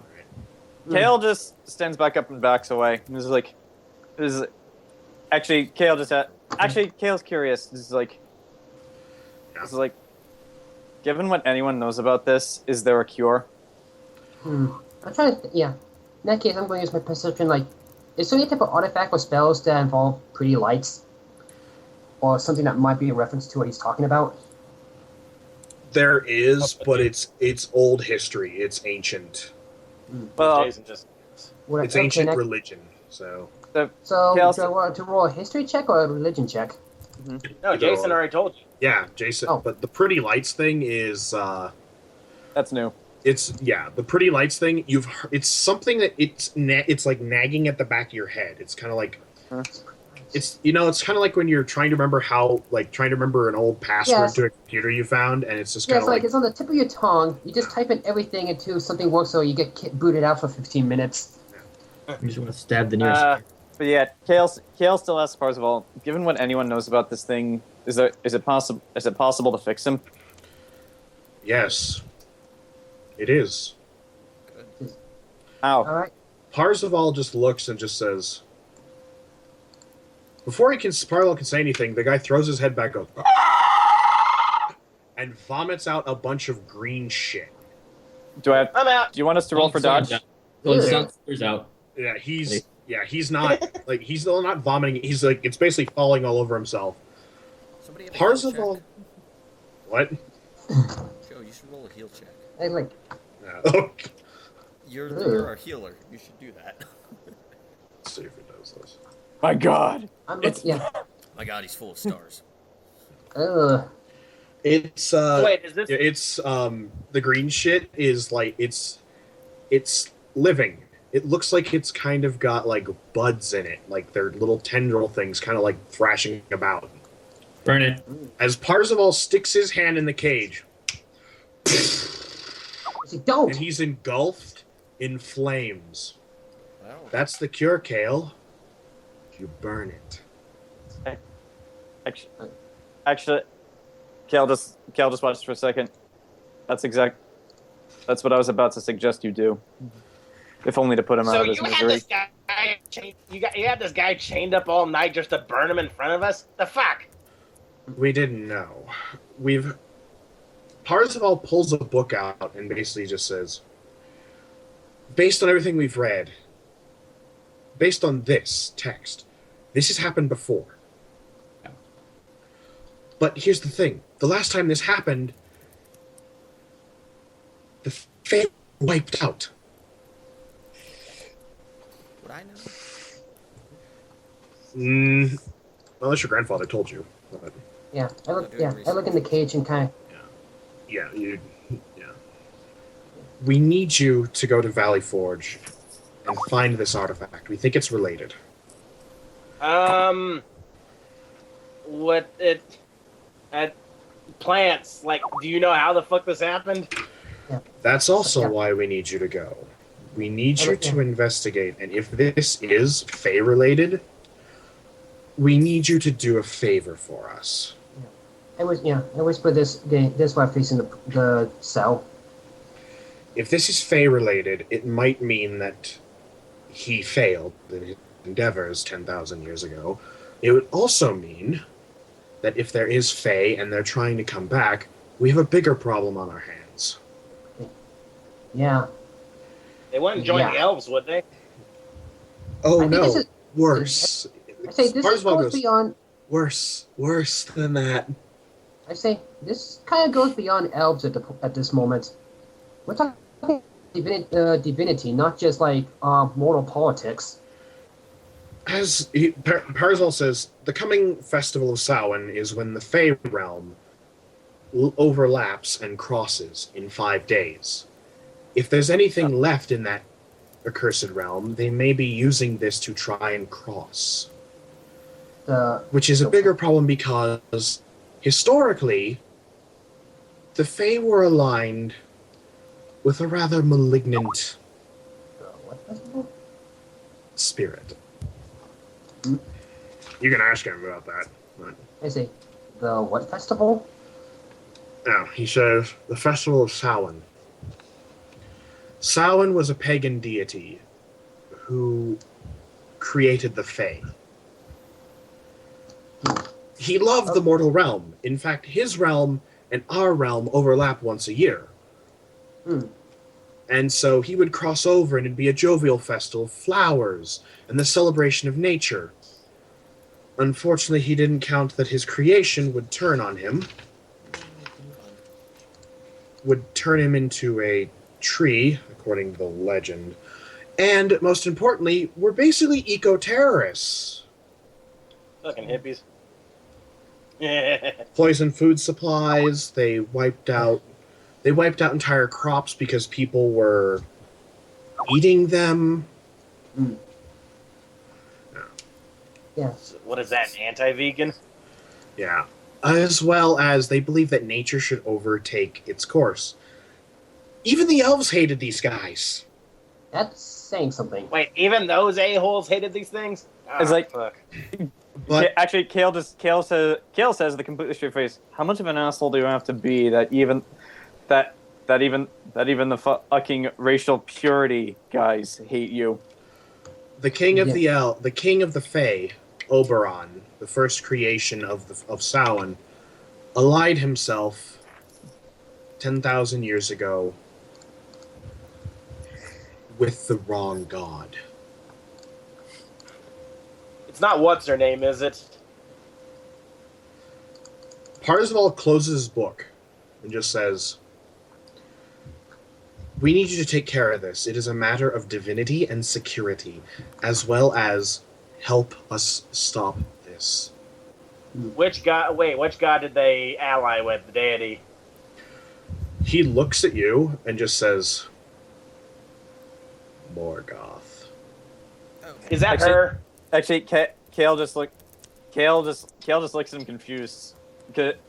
Kale just stands back up and backs away. And is like, actually, Kale just Kale's curious. This is like, given what anyone knows about this, is there a cure? I'm trying to yeah. In that case, I'm going to use my perception, like, is there any type of artifact or spells that involve pretty lights? Or something that might be a reference to what he's talking about? There is, but it's old history. It's ancient. Well, Jayson just. It's ancient religion. So So, Kale, do I want to roll a history check or a religion check? No, Jayson already told you. yeah, Jayson. Oh. But the pretty lights thing is. that's new. It's the pretty lights thing. It's something that it's like nagging at the back of your head. It's kind of like it's kind of like when you're trying to remember an old password Yes. to a computer you found, and it's just Yeah, kind it's of like it's on the tip of your tongue. You just type in everything until something works, or you get booted out for 15 minutes. You just want to stab the nearest. But yeah, Kale still asks Parzival, given what anyone knows about this thing, is it possible to fix him? yes, it is. How? All right. Parzival just looks and just says, before Parzival can say anything, the guy throws his head back, goes, and vomits out a bunch of green shit. I'm out. Do you want us to roll for dodge? Well, the Yeah. sound clears out. Yeah, he's not like he's still not vomiting. He's like it's basically falling all over himself. Somebody have a heal Parzival, check. what? Joe, you should roll a heal check. I like. Oh, You're our healer. You should do that. let's see if it does this. My God! I'm It's- yeah. My God, he's full of stars. Ugh. It's Wait, is this? it's the green shit is like it's living. It looks like it's kind of got like buds in it, like they're little tendril things, kind of like thrashing about. Burn it. As Parzival sticks his hand in the cage, See, don't. and he's engulfed in flames. Wow. That's the cure, Kale. You burn it. Actually, Kale just watch for a second. That's what I was about to suggest you do. If only to put him out So of his you had misery. this guy. You had this guy chained up all night just to burn him in front of us. The fuck? We didn't know. Parzival pulls a book out and basically just says, based on everything we've read, based on this text, this has happened before. But here's the thing. The last time this happened, the Fae wiped out. Would I know? Unless your grandfather told you. But Yeah, I look in the cage and kind of. yeah. We need you to go to Valley Forge and find this artifact. We think it's related. What it? Plants. Like, do you know how the fuck this happened? That's also Yeah. why we need you to go. We need you Yeah. to investigate, and if this is Fae related, we need you to do a favor for us. I whisper this while facing the cell. If this is Fae related, it might mean that he failed in his endeavors 10,000 years ago. It would also mean that if there is Fae and they're trying to come back, we have a bigger problem on our hands. Yeah. They wouldn't join Yeah. the elves, would they? Oh I think no, this is- worse. I say this Parzival goes beyond. worse than that. I say this kind of goes beyond elves at this moment. We're talking divinity, not just like mortal politics. As Parzival says, the coming festival of Samhain is when the Fae realm overlaps and crosses in 5 days. If there's anything left in that accursed realm, they may be using this to try and cross. Which is a bigger problem because, historically, the Fae were aligned with a rather malignant spirit. You can ask him about that. But I say the what festival? no, he says, the Festival of Samhain. Samhain was a pagan deity who created the Fae. He loved the mortal realm. In fact, his realm and our realm overlap once a year. And so he would cross over and it'd be a jovial festival of flowers and the celebration of nature. Unfortunately, he didn't count that his creation would turn on him, would turn him into a tree, according to the legend. And most importantly, we're basically eco-terrorists. Fucking hippies. Poisoned food supplies, they wiped out entire crops because people were eating them. Yeah. What is that, anti-vegan? Yeah. As well as they believe that nature should overtake its course. Even the elves hated these guys. That's saying something. Wait, even those a-holes hated these things? It's like- fuck. But Actually, Kale says with a completely straight face, how much of an asshole do you have to be that even the fucking racial purity guys hate you? the king of the king of the Fae, Oberon, the first creation of Samhain, allied himself 10,000 years ago with the wrong god. It's not what's her name, is it? Parzival closes his book and just says, "We need you to take care of this. It is a matter of divinity and security, as well as help us stop this." Which god did they ally with, the deity? He looks at you and just says, "Morgoth." Is that Actually- her? Actually, Kale just looks at him confused.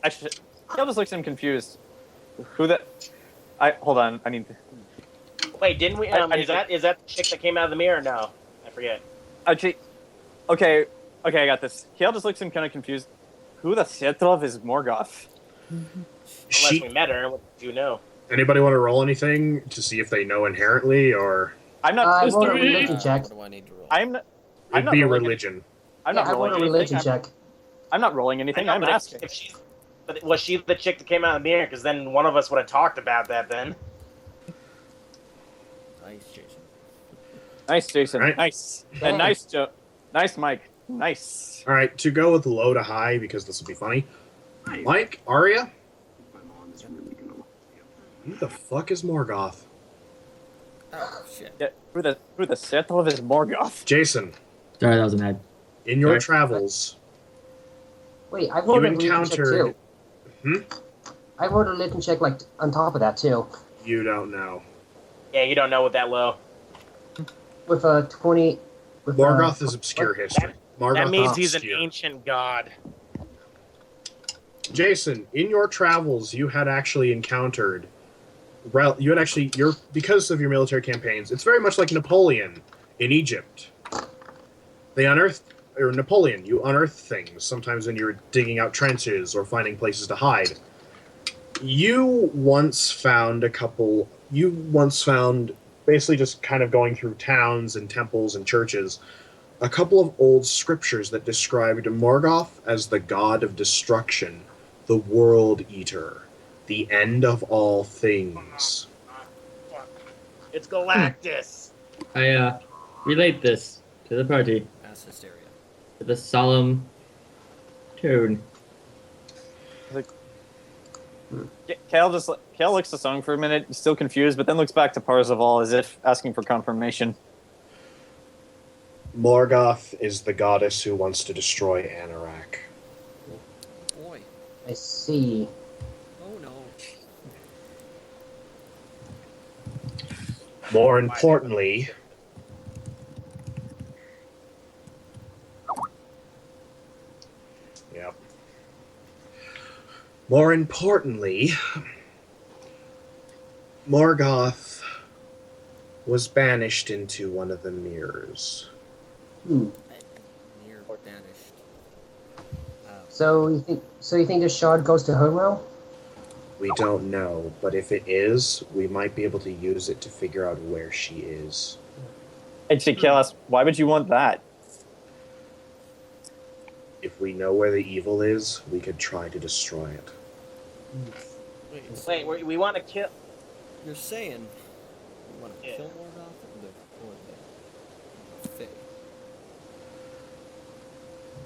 Actually, Kale just looks at him confused. Who that? Hold on. I need. Wait, didn't we? Is that the chick that came out of the mirror? No, I forget. Actually, okay, I got this. Kale just looks at him kind of confused. Who the Setrov is Morgoth? Unless we met her, what do you know? Anybody want to roll anything to see if they know inherently, or I'm not. I rolled a religion check. What do I need to roll? I'm not it'd be rolling religion? I'm Yeah, not I rolled rolling a religion anything. check. I'm not rolling anything. I'm but asking. but was she the chick that came out of the mirror? Because then one of us would have talked about that then. Nice, Jayson. Nice, Jayson. Right. Nice. Yeah. And nice, Joe. Nice, Mike. Nice. All right, to go with low to high because this will be funny. Mike, Aria, who the fuck is Morgoth? Oh, shit. Yeah, who the Setrov is Morgoth? Jason, Sorry, that was an ad. in your Sorry. travels, Wait, I rolled you a religion check encountered. too. I rolled a religion check like on top of that too, You don't know. Yeah, you don't know what that low. with a 20. With Morgoth is obscure what? history. Morgoth That means is he's an obscure. ancient god. Jason, in your travels, you had actually encountered. Because of your military campaigns, it's very much like Napoleon in Egypt. You unearth things sometimes when you're digging out trenches or finding places to hide. You once found basically just kind of going through towns and temples and churches, a couple of old scriptures that described Morgoth as the god of destruction, the world eater, the end of all things. It's Galactus. I relate this to the party Mass hysteria. with a solemn tone. Kale looks at the song for a minute, still confused, but then looks back to Parzival as if asking for confirmation. Morgoth is the goddess who wants to destroy Anorak. Boy. I see. Oh, no. More importantly, yep. More importantly, Morgoth was banished into one of the mirrors. Hmm. Near banished. So you think this shard goes to her now? We don't know, but if it is, we might be able to use it to figure out where she is. Actually, Kale asks, why would you want that? If we know where the evil is, we could try to destroy it. Wait, so Wait, we want to kill. you're saying You want to Yeah. kill Morgoth or the Fae?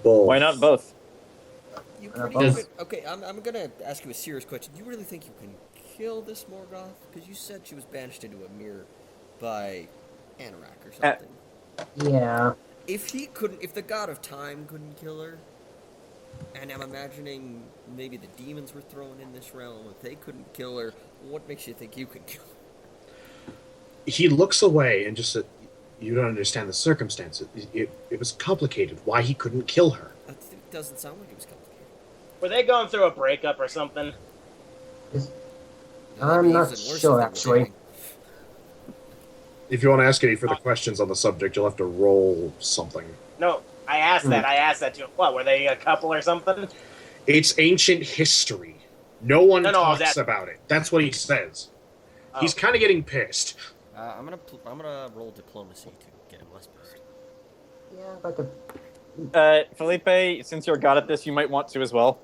Both. Why not both? You Uh, pretty both. good. Okay, I'm gonna ask you a serious question. Do you really think you can kill this Morgoth? Because you said she was banished into a mirror by Anorak or something. Yeah. If the God of Time couldn't kill her, and I'm imagining maybe the demons were thrown in this realm, if they couldn't kill her, what makes you think you could kill her? He looks away and just said, "You don't understand the circumstances. It was complicated. Why he couldn't kill her." That doesn't sound like it was complicated. Were they going through a breakup or something? I'm not sure, actually. If you want to ask any further questions on the subject, you'll have to roll something. No, I asked that. I asked that too. What, were they a couple or something? It's ancient history. No one No, talks about it. That's what he says. Oh. He's kind of getting pissed. I'm gonna roll diplomacy to get him less pissed. Yeah, but the Phelipe, since you're god at this, you might want to as well.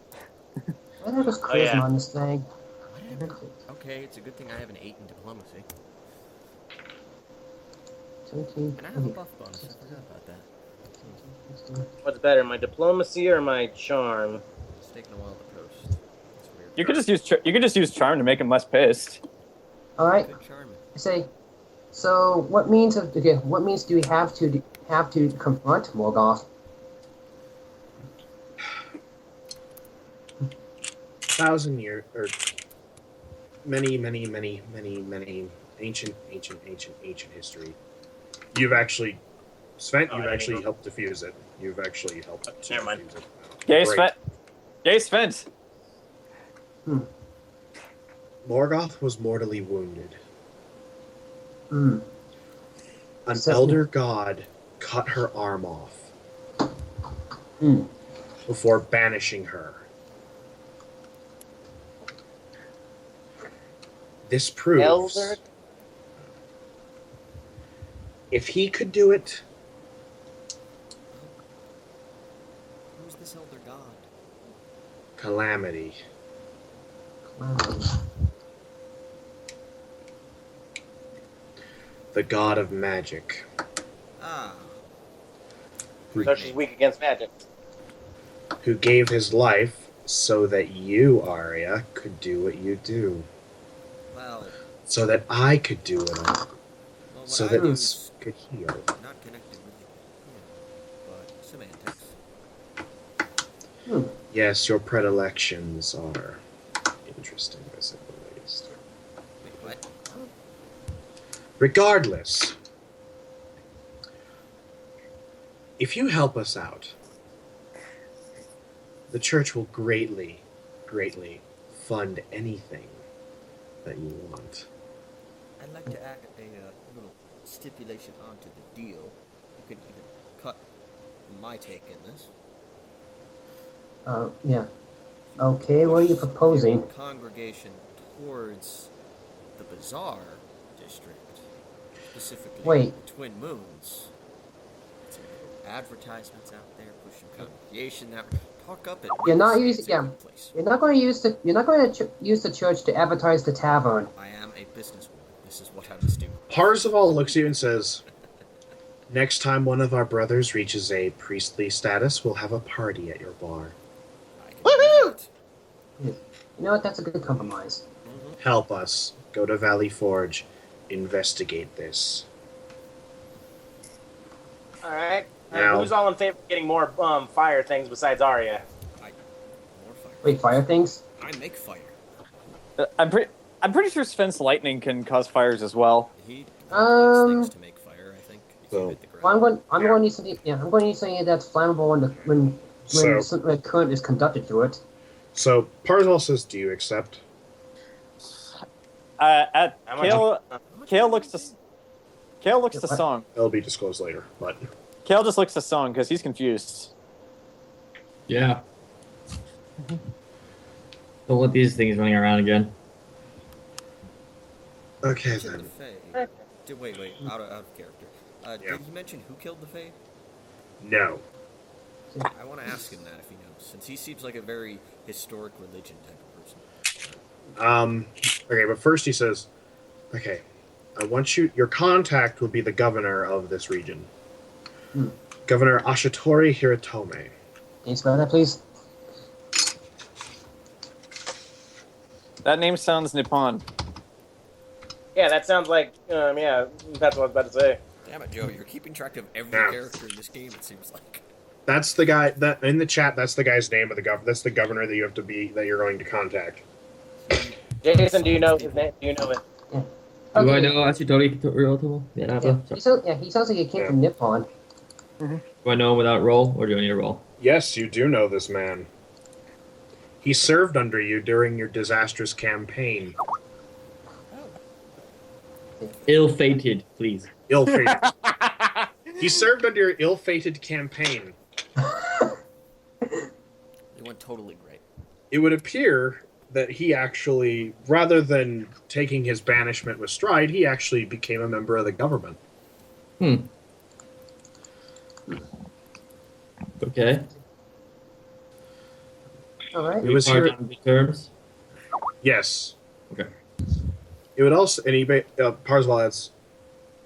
I think there's charisma Oh, yeah. on this thing. Okay, it's a good thing I have an 8 in diplomacy. 17. And I have a buff bonus. I forgot about that. What's better, my diplomacy or my charm? It's taking a while to post. It's weird. You could just use charm to make him less pissed. All right. Good charming. I say. So, what means do we have to confront Morgoth? 1,000 years, or many ancient history. You've actually, Svent, Oh, you've I didn't actually go. helped defuse it. You've actually helped to Never mind. defuse it. Yay, Great. Svent. Yay, Svent. Morgoth was mortally wounded. Hmm. An So- elder god cut her arm off Hmm. before banishing her. This proves Elder? if he could do it, Who's this elder god? Calamity. The god of magic. Ah. So she's weak against magic. Who gave his life so that you, Aria, could do what you do. Well, So that I could do it all. what So I that do it is could heal. not connected with but semantics. Yes, your predilections are interesting, to say the least. Wait, what? Regardless, if you help us out, the church will greatly fund anything that you want. I'd like to add a little stipulation onto the deal. You can even cut my take in this. Yeah. Okay, what are you proposing? Congregation towards the Bazaar district, specifically Wait. the Twin Moons. Some advertisements out there pushing congregation that talk up at You're not it's using- a yeah. good place. You're not going to use the church to advertise the tavern. I am a businesswoman. This is what I must do. Parzival looks at you and says, "Next time one of our brothers reaches a priestly status, we'll have a party at your bar. I can do that. You know what? That's a good compromise. Help us. Go to Valley Forge. Investigate this." All right. Now- Who's all in favor of getting more fire things besides Aria? More fire. Wait, fire things? I make fire. I'm pretty sure Sven's lightning can cause fires as well. He Um, things to make fire, I think. If you So- hit the ground. Well, I'm going to use something. Yeah, I'm going to use something that's flammable when current is conducted through it. So Parzival says, "Do you accept?" At How much- Kale looks to What? Song. It'll be disclosed later, but Kale just looks to Song because he's confused. Yeah. Don't let these things running around again. okay Mention then. the Fae. Wait, out of character. Yeah. Did he mention who killed the Fae? No. I want to ask him that if he knows, since he seems like a very historic religion type of person. Okay, but first he says, "Okay, I want you. Your contact will be the governor of this region, Hmm. Governor Ashitori Hiratome. Can you spell that, please? That name sounds Nippon. Yeah, that sounds like, yeah, that's what I was about to say. Damn it, Joe, you're keeping track of every Yeah. character in this game, it seems like. That's the guy that in the chat. That's the guy's name of the governor. That's the governor that you have to be that you're going to contact. Jason, do you know his name? Do you know it? Do I know Ashitori Hiratome? Yeah, He sounds like he came from Nippon. Do I know him without roll, or do I need a roll? Yes, you do know this man. He served under you during your disastrous campaign. Ill-fated, please. Ill-fated. He served under your ill-fated campaign. It went totally great. It would appear that he actually, rather than taking his banishment with stride, he actually became a member of the government. Okay. All right. It was Hard here. on the terms. Yes. Okay. It would also, and he, Parzival adds,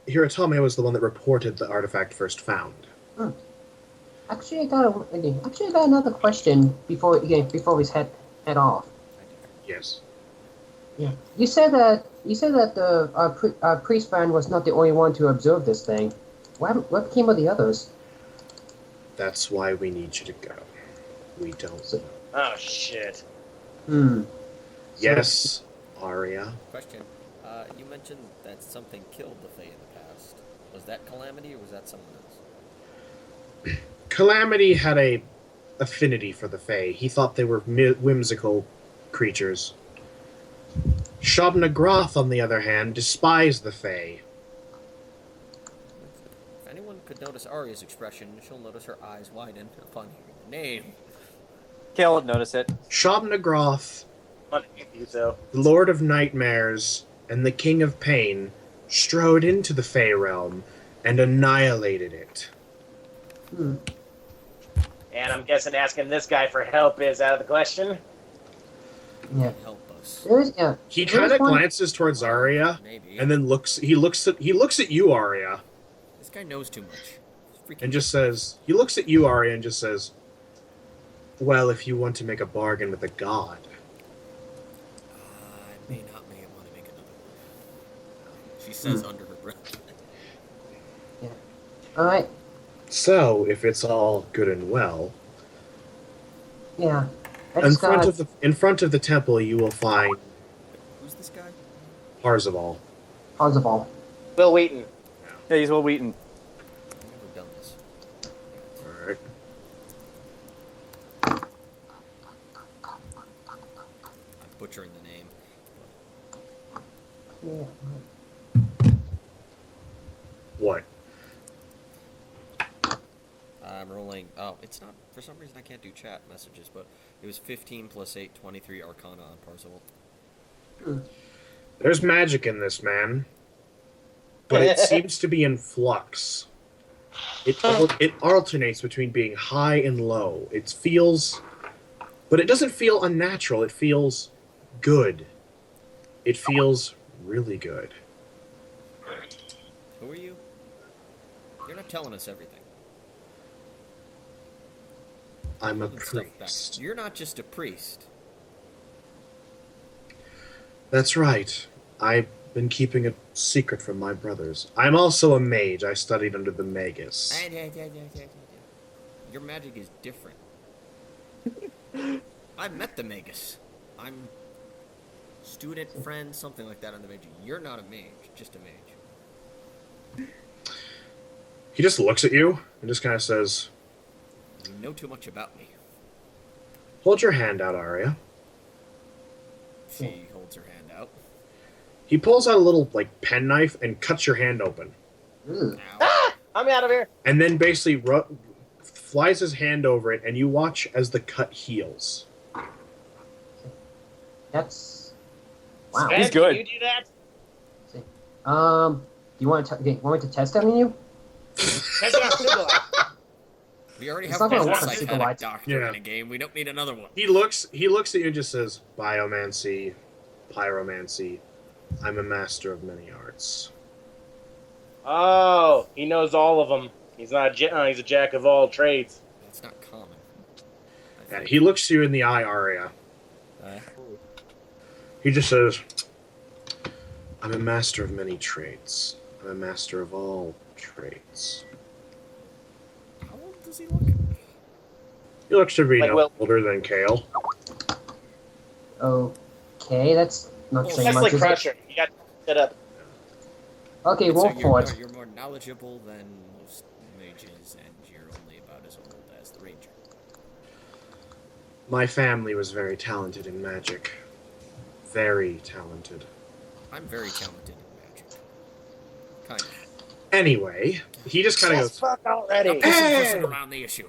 Hiratome was the one that reported the artifact first found. Actually, I got another question before we head off. Yes. Yeah. You said that the priest band was not the only one to observe this thing. What became of the others? That's why we need you to go. We don't know. Oh, shit. Yes, Aria. Question. You mentioned that something killed the Fae in the past. Was that Calamity or was that someone else? Calamity had a affinity for the Fae. He thought they were whimsical creatures. Shobnagroth, on the other hand, despised the Fae. If anyone could notice Aria's expression, she'll notice her eyes widen upon hearing the name. Kale would notice it. Shobnagroth, You so. the Lord of Nightmares and the King of Pain, strode into the Fae realm and annihilated it. And I'm guessing asking this guy for help is out of the question. Yeah. Help us. He There kind is of one- glances towards Aria Maybe. and then looks at you, Aria, This guy knows too much. He's freaking and just says, he looks at you, Aria, and just says, well, if you want to make a bargain with a god. I may not want to make another one. She says under her breath. All right. So, if it's all good and well, Yeah. in front of the temple you will find Who's this guy? Parzival. Parzival. Will Wheaton. Yeah, he's Will Wheaton. I've never done this. Alright. I'm butchering the name. Yeah. What? I'm rolling. Oh, it's not. For some reason, I can't do chat messages, but it was 15 plus 8, 23 Arcana on Parzival. There's magic in this, man. But it seems to be in flux. It alternates between being high and low. It feels... But it doesn't feel unnatural. It feels good. It feels really good. Who are you? You're not telling us everything. I'm a Holding stuff back. priest. You're not just a priest. That's right. I've been keeping a secret from my brothers. I'm also a mage. I studied under the Magus. Your magic is different. I've met the Magus. I'm student, friend, something like that on the mage. You're not a mage, just a mage. He just looks at you and just kind of says, You know too much about me. hold your hand out, Aria. She holds her hand out. He pulls out a little, like, penknife and cuts your hand open. Ooh. Ow. I'm out of here. And then basically flies his hand over it, and you watch as the cut heals. That's wow. Svent, He's good. Can you do that? Do you want me to test that on you? Test it on Sugilite. We already It's have not a gonna work on psychotic Sugilite. doctor Yeah. in a game. We don't need another one. He looks at you and just says, biomancy, pyromancy. I'm a master of many arts. Oh, he knows all of them. He's not. He's a jack of all trades. That's not common. And he looks you in the eye, Aria. He just says, I'm a master of many trades. I'm a master of all trades. How old does he look? He looks to be Like, no well- older than Kale. Okay, that's not saying That's much, like is it? Crusher. You got to set up. Okay, roll for it. You're more knowledgeable than most mages, and you're only about as old as the ranger. My family was very talented in magic. Very talented. I'm very talented in magic. Kind of. Anyway, he just kind of goes, Fuck already. Pushing around the issue.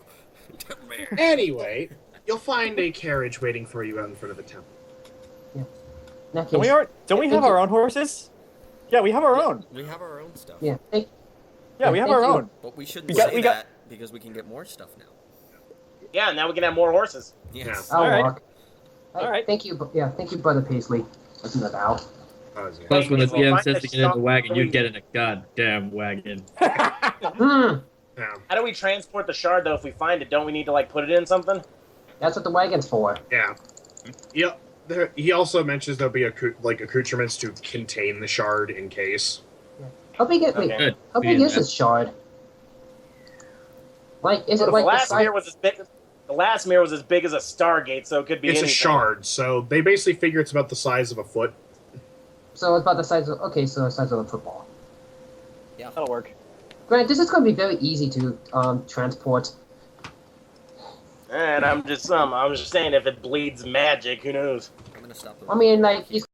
anyway, you'll find a carriage waiting for you out in front of the temple. In that Don't case, we have our own horses? Yeah, we have our own. We have our own stuff. yeah, thank, Yeah, we have thank our you. own. But we shouldn't We got- say we got- that because we can get more stuff now. Yeah, now we can have more horses. Yes. I'll Alright. walk. Alright. Thank you, thank you, Brother Paisley. Wasn't that out? Plus, when the We'll DM find says a to get in the shop wagon, where you get in a goddamn wagon. Hmm, Yeah. How do we transport the shard though? If we find it, don't we need to like put it in something? that's what the wagon's for. Yeah. Yep. He also mentions there'll be accoutrements to contain the shard in case. How big is, Okay. wait, Good. how big Yeah. is this shard? Like, is it The like the last size? mirror was as big. The last mirror was as big as a Stargate, so it could be It's anything. a shard, so they basically figure it's about the size of a foot. So it's about the size of, okay, so the size of a football. That'll work. Grant, this is going to be very easy to transport. And I'm just saying, if it bleeds magic, who knows? I'm gonna stop the I mean, like, he's